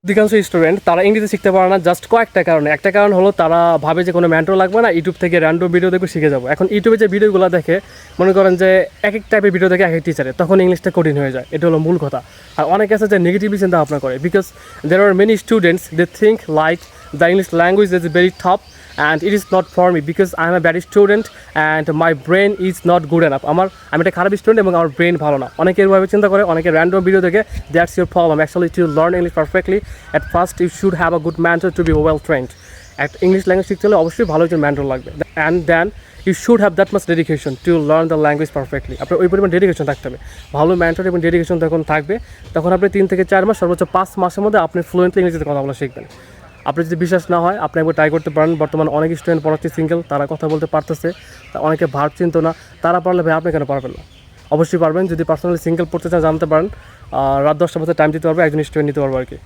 অধিকাংশ স্টুডেন্ট তারা ইংরেজি শিখতে পারে না জাস্ট কয়েকটা কারণে। একটা কারণ হলো তারা ভাবে যে কোনো মেন্টর লাগবে না, ইউটিউব থেকে র্যান্ডম ভিডিও দেখে শিখে যাবো। এখন ইউটিউবে যে ভিডিওগুলো দেখে মনে করেন যে এক এক টাইপের ভিডিও দেখে এক এক টিচারে, তখন ইংলিশটা কঠিন হয়ে যায়। এটা হলো মূল কথা। আর অনেকে আছে যে নেগেটিভলি চিন্তা ভাবনা করে, because there are many students they think like the English language is very top and it is not for me because I am a bad student and my brain is not good enough. আমি একটা খারাপ student এবং আমার brain ভালো না। অনেকে এভাবে চিন্তা করে, অনেকে র্যান্ডম ভিডিও দেখে। That's your problem. Actually to learn English perfectly at first you should have a good mentor to be well trained. একটা ইংলিশ ল্যাঙ্গুয়েজ শিখতে হলে অবশ্যই ভালো একজন মেন্টর লাগবে, and then you should have that much dedication to learn the language perfectly. আপনার ওই পরিমাণ ডেডিকেশন থাকতে হবে। ভালো মেন্টর এবং ডেডিকেশন যখন থাকবে তখন আপনি 3 থেকে 4 মাস, সর্বোচ্চ 5 মাসের মধ্যে আপনি ফ্লুয়েন্টলি ইংরেজিতে কথা বলা শিখবেন। আপনি যদি বিশ্বাস না হয় আপনি একবার ট্রাই করতে পারেন। বর্তমানে অনেক স্টুডেন্ট পড়াচ্ছে সিঙ্গেল, তারা কথা বলতে পারতেছে, অনেকে ভার্ব চিনত না। তারা পারলে ভাই আপনি কেন পারবেন না? অবশ্যই পারবেন। যদি পার্সোনালি সিঙ্গেল পড়তে চান জানতে পারেন। রাত 10টার মধ্যে টাইম দিতে পারবে, একজন স্টুডেন্ট নিতে পারবো আর কি।